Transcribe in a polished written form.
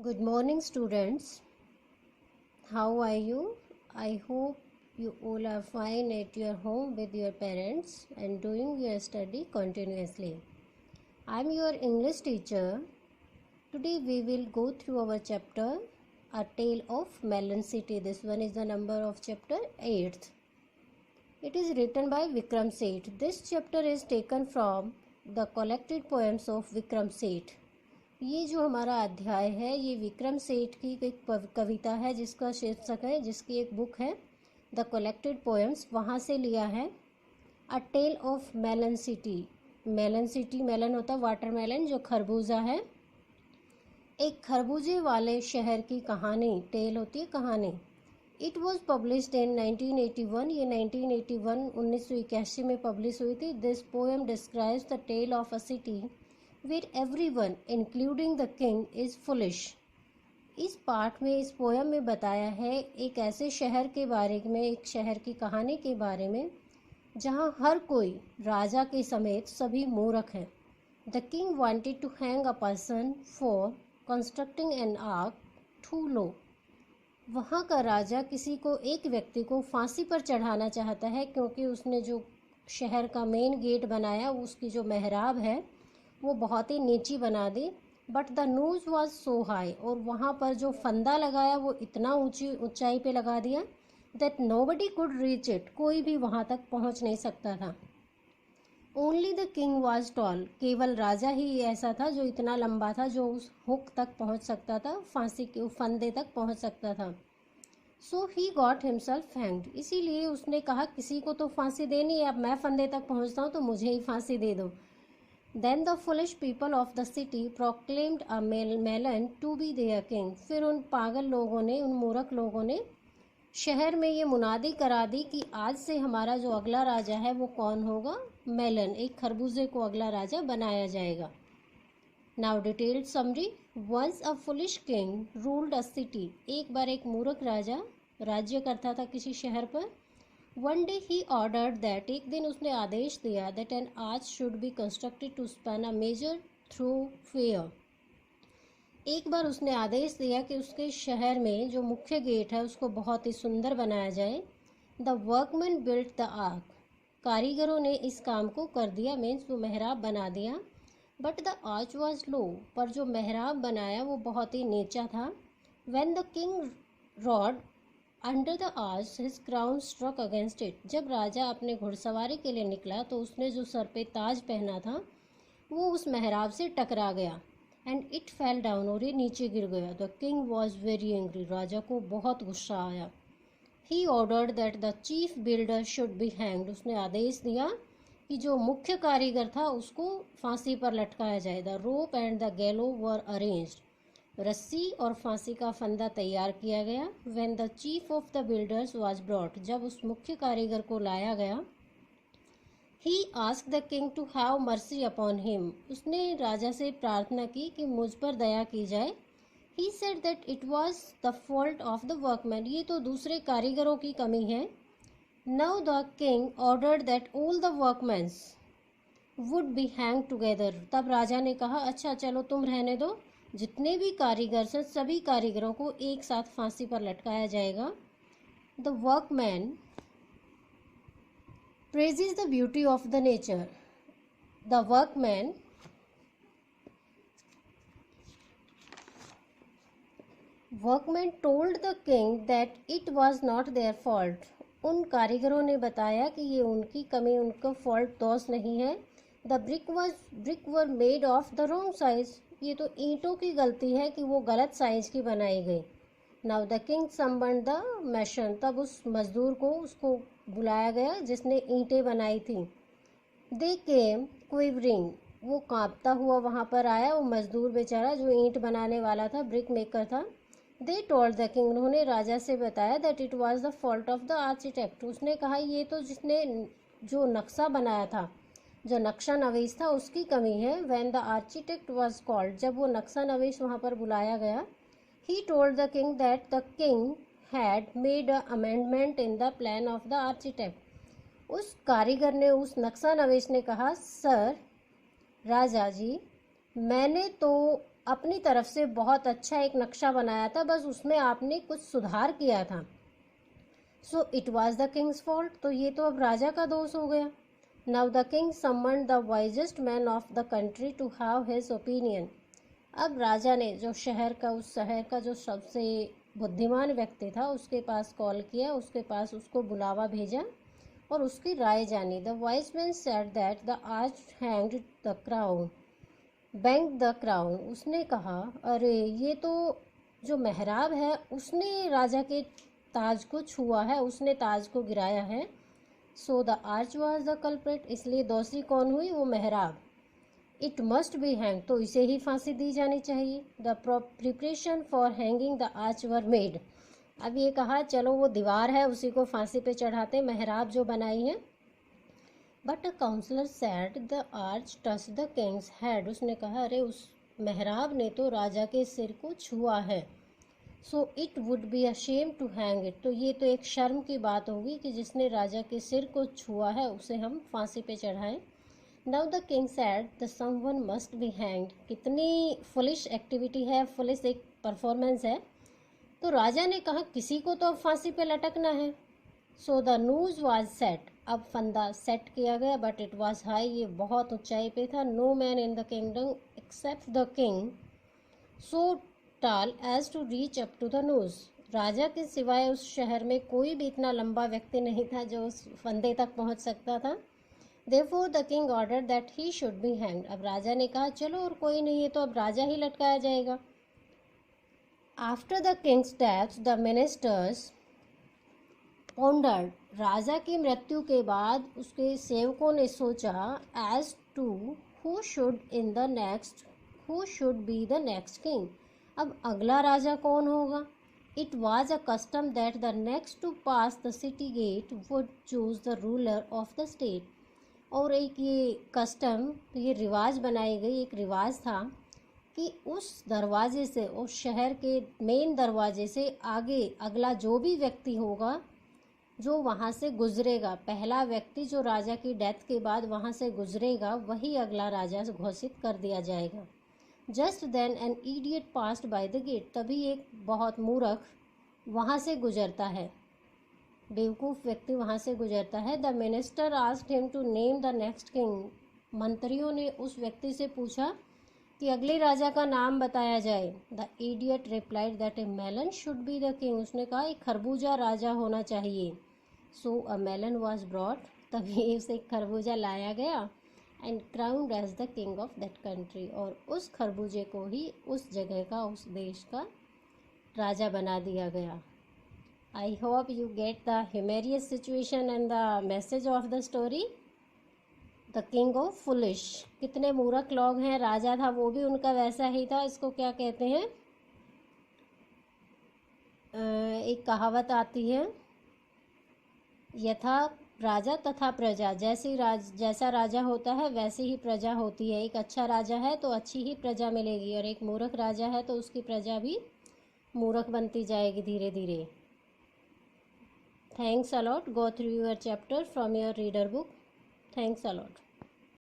Good morning, students. How are you? I hope you all are fine at your home with your parents and doing your study continuously. I am your English teacher. Today we will go through our chapter A Tale of Melon City. This one is the number of chapter 8th. It is written by Vikram Seth. This chapter is taken from the collected poems of Vikram Seth. ये जो हमारा अध्याय है ये विक्रम सेठ की एक कविता है जिसका शीर्षक है, जिसकी एक बुक है द कलेक्टेड पोएम्स, वहाँ से लिया है। A tale of melon city. Melon city, melon होता है वाटरमेलन जो खरबूजा है। एक खरबूजे वाले शहर की कहानी, टेल होती है कहानी। It was published in 1981। ये 1981 में पब्लिश हुई थी। This poem describes the tale of a city where everyone including the king is foolish। इस पाठ में, इस पोयम में बताया है एक ऐसे शहर के बारे में, एक शहर की कहानी के बारे में जहाँ हर कोई राजा के समेत सभी मूर्ख हैं। The king wanted to hang a person for constructing an ark too low। वहाँ का राजा किसी को, एक व्यक्ति को फांसी पर चढ़ाना चाहता है क्योंकि उसने जो शहर का मेन गेट बनाया, उसकी जो मेहराब है वो बहुत ही नीची बना दी। But the nose was so high, और वहाँ पर जो फंदा लगाया वो इतना ऊंचाई पे लगा दिया that nobody could reach it, कोई भी वहाँ तक पहुँच नहीं सकता था। Only the king was tall, केवल राजा ही ऐसा था जो इतना लंबा था, जो उस हुक तक पहुँच सकता था, फांसी के फंदे तक पहुँच सकता था। सो ही गॉट हिमसेल्फ हैंग्ड, इसीलिए उसने कहा किसी को तो फांसी देनी है, अब मैं फंदे तक पहुँचता हूँ तो मुझे ही फांसी दे दो। Then the foolish people of the city proclaimed a melon to be their king। फिर उन पागल लोगों ने, उन मूर्ख लोगों ने शहर में ये मुनादी करा दी कि आज से हमारा जो अगला राजा है वो कौन होगा, मेलन, एक खरबूजे को अगला राजा बनाया जाएगा। Now detailed summary। Once a foolish king ruled a city। एक बार एक मूर्ख राजा राज्य करता था किसी शहर पर। One day he ordered that, एक दिन उसने आदेश दिया that an arch should be constructed to span a major thoroughfare. एक बार उसने आदेश दिया कि उसके शहर में जो मुख्य गेट है उसको बहुत ही सुंदर बनाया जाए। The workman built the arc, कारीगरों ने इस काम को कर दिया, मीन्स वो मेहराब बना दिया। But the arch was low, पर जो मेहराब बनाया वो बहुत ही नीचा था। When the king rode under the arch his crown struck against it, जब राजा अपने घुड़सवारी के लिए निकला तो उसने जो सर पे ताज पहना था वो उस मेहराब से टकरा गया। एंड इट फेल डाउन, और ये नीचे गिर गया। The king was very angry, राजा को बहुत गुस्सा आया। He ordered that the chief builder should be hanged, उसने आदेश दिया कि जो मुख्य कारीगर था उसको फांसी पर लटकाया जाए। द रोप एंड द गैलो वर अरेंज्ड, रस्सी और फांसी का फंदा तैयार किया गया। When the chief of the builders was brought, जब उस मुख्य कारीगर को लाया गया। He asked the king to have mercy upon him, उसने राजा से प्रार्थना की कि मुझ पर दया की जाए। He said that it was the fault of the workman, ये तो दूसरे कारीगरों की कमी है। Now the king ordered that all the workmans would be hang together, तब राजा ने कहा अच्छा चलो तुम रहने दो, जितने भी कारीगर हैं सभी कारीगरों को एक साथ फांसी पर लटकाया जाएगा। The workman praises the beauty of the nature, the workman told the king that it was not their fault, उन कारीगरों ने बताया कि ये उनकी कमी, उनका फॉल्ट दोष नहीं है। The brick were made of the wrong size, ये तो ईंटों की गलती है कि वो गलत साइज की बनाई गई। नाउ द किंग समबन्ड द मैशन, तब उस मजदूर को, उसको बुलाया गया जिसने ईंटें बनाई थी। दे केम क्विवरिंग, वो कांपता हुआ वहाँ पर आया, वो मजदूर बेचारा जो ईंट बनाने वाला था, ब्रिक मेकर था। दे टोल्ड द किंग, उन्होंने राजा से बताया that it was the fault of the architect, उसने कहा ये तो जिसने जो नक्शा बनाया था, जो नक्शा नवीस था, उसकी कमी है। When the architect was called, जब वो नक्शा नवीस वहाँ पर बुलाया गया। He told the king that the king had made a amendment in the plan of the architect, उस कारीगर ने, उस नक्शा नवीस ने कहा सर राजा जी, मैंने तो अपनी तरफ से बहुत अच्छा एक नक्शा बनाया था, बस उसमें आपने कुछ सुधार किया था। So it was the king's fault, तो ये तो अब राजा का दोष हो गया। Now the king summoned the wisest man of the country to have his opinion. अब राजा ने उस शहर का जो सबसे बुद्धिमान व्यक्ति था उसके पास कॉल किया, उसके पास उसको बुलावा भेजा और उसकी राय जानी। The wise man said that the arch hanged the crown bank the crown. उसने कहा, अरे ये तो जो मेहराब है उसने राजा के ताज को छुआ है, उसने ताज को गिराया है। So the arch was the culprit, इसलिए दोषी कौन हुई? वो मेहराब। इट मस्ट बी हैंग, तो इसे ही फांसी दी जानी चाहिए। The preparation for hanging the arch were made. अब ये कहा चलो वो दीवार है उसी को फांसी पे चढ़ाते, मेहराब जो बनाई है। But a counsellor said the arch touch the king's head. उसने कहा अरे उस मेहराब ने तो राजा के सिर को छुआ है। So it would be a shame to hang it, तो ये तो एक शर्म की बात होगी कि जिसने राजा के सिर को छुआ है उसे हम फांसी पे चढ़ाएं। Now the king said the someone must be hanged. कितनी फुलिश एक्टिविटी है, फुलिश एक परफॉर्मेंस है। तो राजा ने कहा किसी को तो अब फांसी पे लटकना है। So the noose was set, अब फंदा सेट किया गया, बट इट वाज हाई, ये बहुत ऊंचाई पे था। No man in the kingdom except the king so tall as to reach up to the nose. राजा के सिवाय उस शहर में कोई भी इतना लंबा व्यक्ति नहीं था जो उस फंदे तक पहुंच सकता था। Therefore the king ordered that he should be hanged। अब राजा ने कहा चलो और कोई नहीं है तो अब राजा ही लटकाया जाएगा। After the king's death, the ministers pondered। राजा की मृत्यु के बाद उसके सेवकों ने सोचा as to who should be the next king। अब अगला राजा कौन होगा? It was a custom that the next to pass the city gate would choose the ruler of the state। और एक ये कस्टम, ये रिवाज बनाई गई, एक रिवाज था कि उस दरवाजे से, उस शहर के मेन दरवाजे से आगे अगला जो भी व्यक्ति होगा जो वहाँ से गुजरेगा, पहला व्यक्ति जो राजा की डेथ के बाद वहाँ से गुजरेगा वही अगला राजा घोषित कर दिया जाएगा। Just then an idiot passed by the gate. तभी एक बहुत मूर्ख वहाँ से गुजरता है, बेवकूफ़ व्यक्ति वहाँ से गुजरता है। The minister asked him to name the next king. मंत्रियों ने उस व्यक्ति से पूछा कि अगले राजा का नाम बताया जाए। The idiot replied that a melon should be the king. उसने कहा एक खरबूजा राजा होना चाहिए। So a melon was brought, तभी उसे खरबूजा लाया गया and crowned as the king of that country. और उस खरबूजे को ही उस जगह का, उस देश का राजा बना दिया गया। I hope you get the humorous situation and the message of the story। The king of foolish, कितने मूर्ख लोग हैं। राजा था वो भी उनका वैसा ही था। इसको क्या कहते हैं? एक कहावत आती है, यथा राजा तथा प्रजा। जैसा राजा होता है वैसी ही प्रजा होती है। एक अच्छा राजा है तो अच्छी ही प्रजा मिलेगी और एक मूर्ख राजा है तो उसकी प्रजा भी मूर्ख बनती जाएगी धीरे धीरे। Thanks a lot. Go through your chapter from your reader book. Thanks a lot.